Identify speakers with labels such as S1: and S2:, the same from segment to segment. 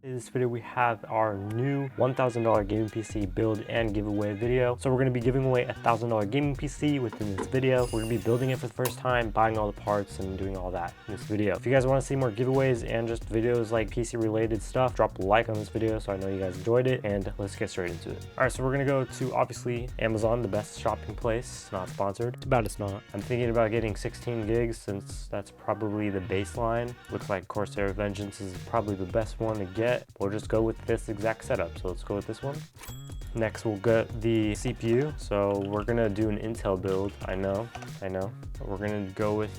S1: In this video, we have our new $1,000 gaming PC build and giveaway video. So we're going to be giving away a $1,000 gaming PC within this video. We're going to be building it for the first time, buying all the parts and doing all that in this video. If you guys want to see more giveaways and just videos like PC related stuff, drop a like on this video so I know you guys enjoyed it, and let's get straight into it. All right, so we're going to go to obviously Amazon, the best shopping place. Not sponsored. Too bad it's not. I'm thinking about getting 16 gigs since that's probably the baseline. Looks like Corsair Vengeance is probably the best one to get. We'll just go with this exact setup. So let's go with this one. Next, we'll get the CPU. So we're gonna do an Intel build. I know. We're gonna go with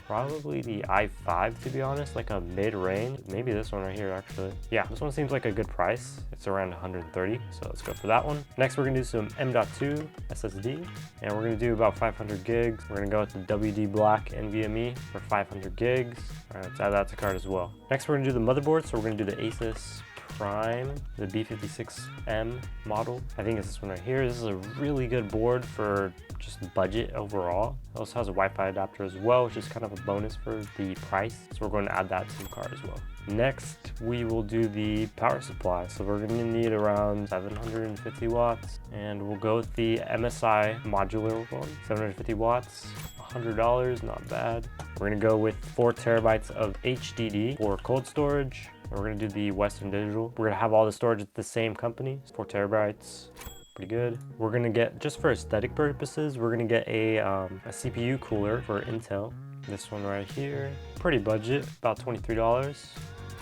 S1: probably the i5, to be honest, like a mid-range. Maybe this one right here, actually. Yeah, this one seems like a good price. It's around 130, so let's go for that one. Next, we're gonna do some M.2 SSD, and we're gonna do about 500 gigs. We're gonna go with the WD Black NVMe for 500 gigs. All right, let's add that to cart as well. Next, we're gonna do the motherboard. So we're gonna do the Asus Prime, the B56M model. I think it's this one right here. This is a really good board for just budget overall. It also has a Wi-Fi adapter as well, which is kind of a bonus for the price. So we're going to add that to the cart as well. Next, we will do the power supply. So we're going to need around 750 watts, and we'll go with the MSI modular one, 750 watts. $100, not bad. We're gonna go with 4 terabytes of HDD for cold storage. We're gonna do the Western Digital. We're gonna have all the storage at the same company. 4 terabytes, pretty good. We're gonna get, just for aesthetic purposes, we're gonna get a CPU cooler for Intel. This one right here, pretty budget, about $23.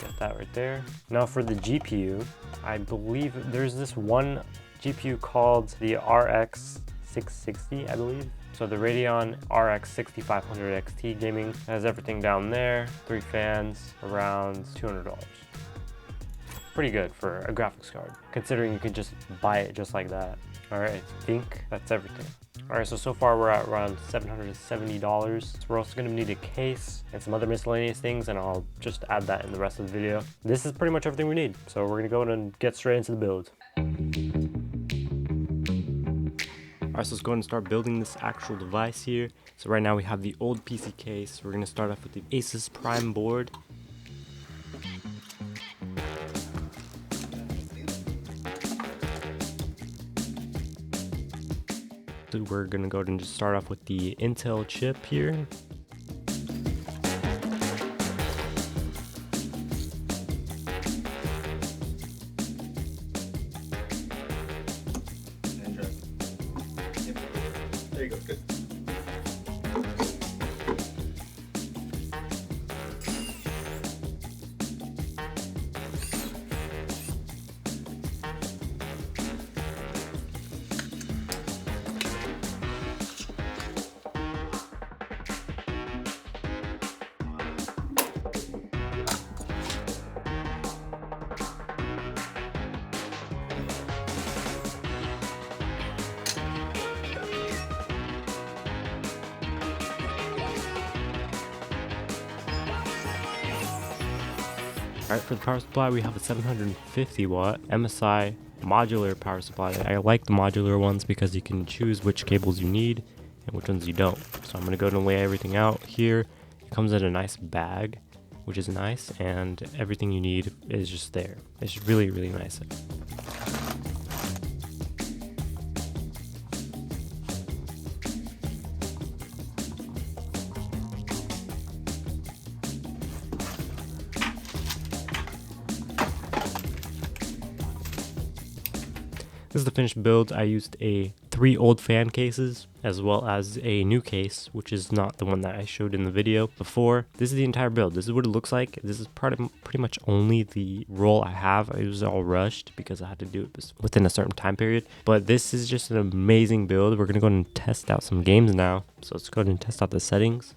S1: Get that right there. Now for the GPU, I believe there's this one GPU called the RX 660, I believe. So the Radeon RX 6500 XT gaming has everything down there. 3 fans, around $200. Pretty good for a graphics card, considering you can just buy it just like that. All right, I think that's everything. All right, so far we're at around $770. So we're also gonna need a case and some other miscellaneous things, and I'll just add that in the rest of the video. This is pretty much everything we need. So we're gonna go and get straight into the build. Alright, so let's go ahead and start building this actual device here. So right now we have the old PC case. We're going to start off with the Asus Prime board. So we're going to go ahead and just start off with the Intel chip here.
S2: There you go, good.
S1: Alright, for the power supply, we have a 750 watt MSI modular power supply. I like the modular ones because you can choose which cables you need and which ones you don't. So I'm going to go and lay everything out here. It comes in a nice bag, which is nice, and everything you need is just there. It's really, really nice. This is the finished build. I used 3 old fan cases as well as a new case, which is not the one that I showed in the video before. This is the entire build. This is what it looks like. This is pretty much only the roll I have. It was all rushed because I had to do it within a certain time period. But this is just an amazing build. We're going to go and test out some games now. So let's go ahead and test out the settings.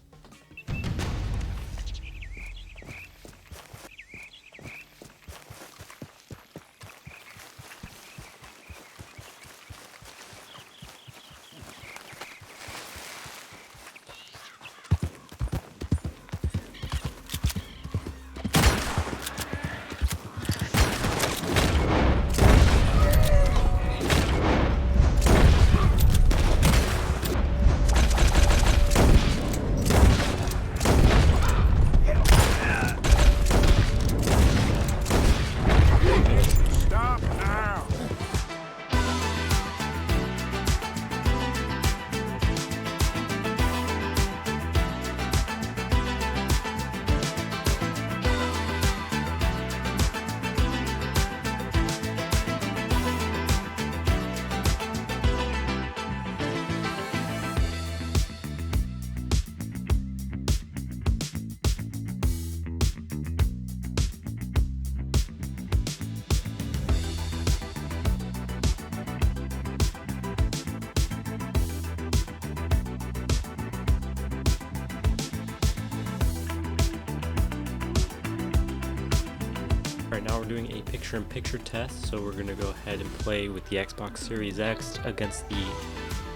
S1: we're doing a picture-in-picture test, so we're going to go ahead and play with the Xbox Series X against the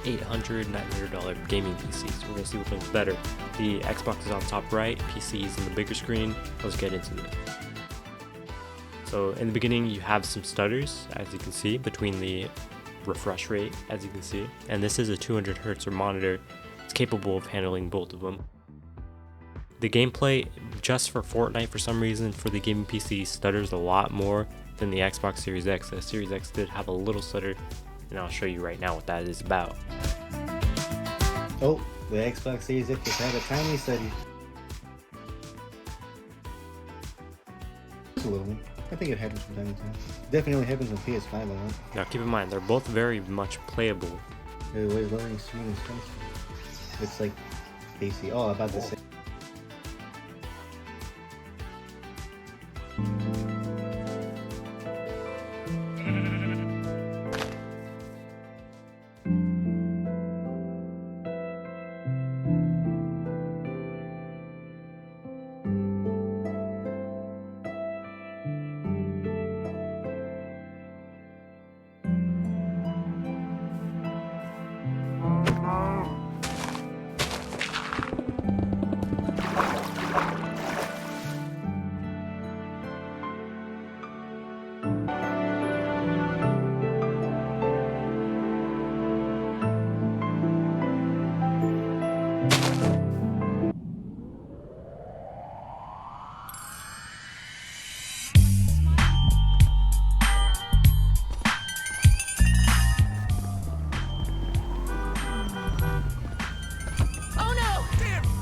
S1: $800, $900 gaming PC. So we're going to see which one's better. The Xbox is on top right, PC is in the bigger screen. Let's get into it. So in the beginning you have some stutters, as you can see, between the refresh rate, as you can see. And this is a 200 Hz monitor. It's capable of handling both of them. The gameplay, just for Fortnite for some reason, for the gaming PC stutters a lot more than the Xbox Series X. The Series X did have a little stutter, and I'll show you right now what that is about.
S2: Oh, the Xbox Series X just had a tiny stutter. Just a little one. I think it happens from time to time. Definitely happens on PS5 a lot.
S1: Now keep in mind, they're both very much playable.
S2: The way loading screen is finished. It's like PC. Oh, about to say.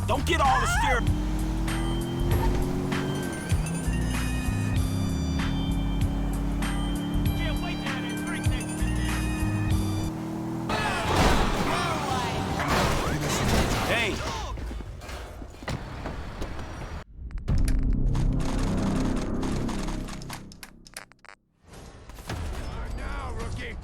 S3: Don't get all the steer. Hey. Now, rookie.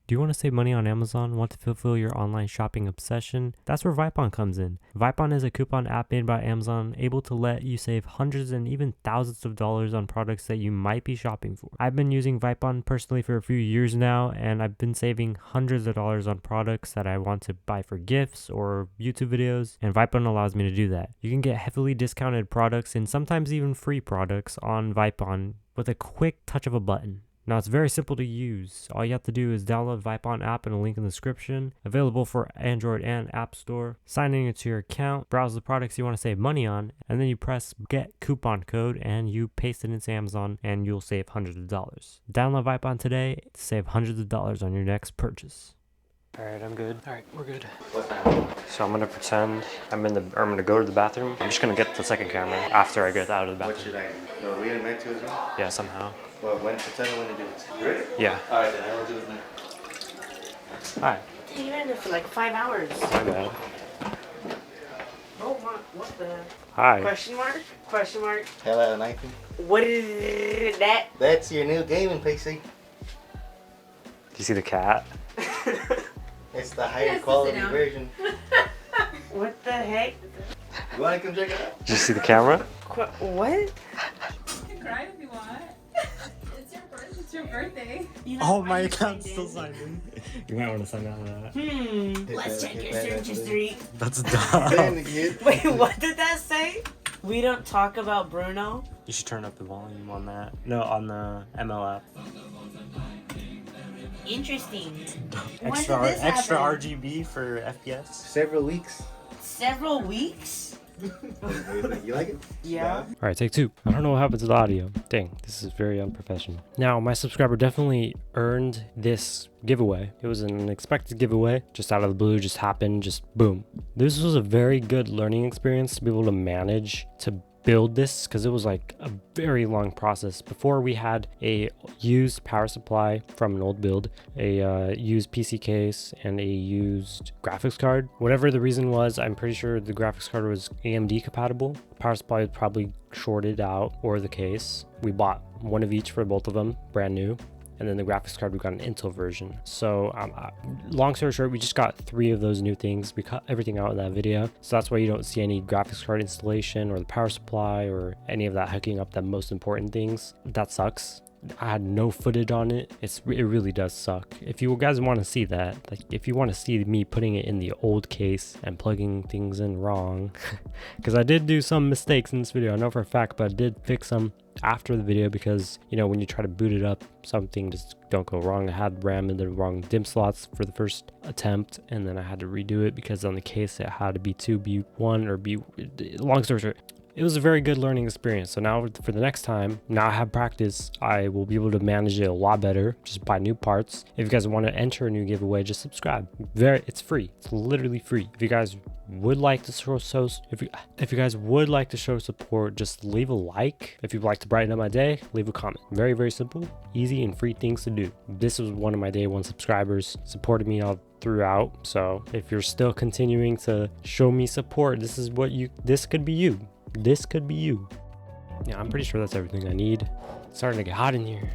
S1: Do you want to save money on Amazon? Want to fulfill your online shopping obsession? That's where Vipon comes in. Vipon is a coupon app made by Amazon, able to let you save hundreds and even thousands of dollars on products that you might be shopping for. I've been using Vipon personally for a few years now, and I've been saving hundreds of dollars on products that I want to buy for gifts or YouTube videos, and Vipon allows me to do that. You can get heavily discounted products and sometimes even free products on Vipon with a quick touch of a button. Now it's very simple to use. All you have to do is download Vipon app in a link in the description. Available for Android and App Store. Sign in into your account, browse the products you want to save money on, and then you press get coupon code and you paste it into Amazon and you'll save hundreds of dollars. Download Vipon today to save hundreds of dollars on your next purchase. Alright, I'm good. Alright, we're good. So I'm gonna pretend I'm gonna go to the bathroom. I'm just gonna get the second camera after I get out of the bathroom.
S2: What should I do? Are we gonna make two as well?
S1: Yeah, somehow.
S2: Well, pretend when to do it. Ready?
S1: Yeah.
S2: Alright, then I will do it now.
S1: Hi.
S4: You've been in there for like 5 hours.
S1: My bad.
S4: Oh, what the?
S1: Hi.
S4: Question mark? Question mark?
S2: Hell out of knifing.
S4: What is that?
S2: That's your new gaming PC.
S1: Do you see the cat?
S2: It's the higher quality version.
S4: What the heck?
S2: You wanna come check it out?
S1: Did you see the camera?
S4: What?
S5: You can cry if you want. It's your birthday.
S4: You know,
S1: Oh, my
S4: I
S1: account's
S4: did.
S1: still signed in. You might want to sign out of that.
S4: Let's check your search history.
S1: That's
S2: Damn,
S1: dumb.
S2: the kid.
S4: Wait, what did that say? We don't talk about Bruno?
S1: You should turn up the volume on that. No, on the ML app.
S4: Interesting. When
S1: Extra,
S4: did this
S1: extra
S4: happen?
S1: RGB for FPS.
S2: Several weeks.
S4: Several weeks?
S2: You like it?
S4: Yeah.
S1: All right, take 2. I don't know what happened to the audio. Dang, this is very unprofessional. Now, my subscriber definitely earned this giveaway. It was an unexpected giveaway, just out of the blue, just happened, just boom. This was a very good learning experience to be able to manage to build this, because it was like a very long process. Before, we had a used power supply from an old build, a used PC case, and a used graphics card. Whatever the reason was, I'm pretty sure the graphics card was AMD compatible. Power supply was probably shorted out, or the case. We bought one of each for both of them, brand new. And then the graphics card, we got an Intel version. So long story short, we just got 3 of those new things. We cut everything out in that video. So that's why you don't see any graphics card installation or the power supply or any of that hooking up the most important things. That sucks. I had no footage on it. It really does suck. If you guys want to see that, like if you want to see me putting it in the old case and plugging things in wrong, because I did do some mistakes in this video, I know for a fact, but I did fix them after the video, because you know when you try to boot it up, something just don't go wrong. I had RAM in the wrong DIMM slots for the first attempt, and then I had to redo it because on the case it had to be 2 B1 or B. Long story short, it was a very good learning experience. So now for the next time, now I have practice, I will be able to manage it a lot better. Just buy new parts. If you guys want to enter a new giveaway, just subscribe. It's free. It's literally free. If you guys would like to show if you guys would like to show support, just leave a like. If you'd like to brighten up my day, leave a comment. Very, very simple, easy, and free things to do. This was one of my day 1 subscribers, supported me all throughout. So if you're still continuing to show me support, this could be you. This could be you. Yeah, I'm pretty sure that's everything I need. It's starting to get hot in here.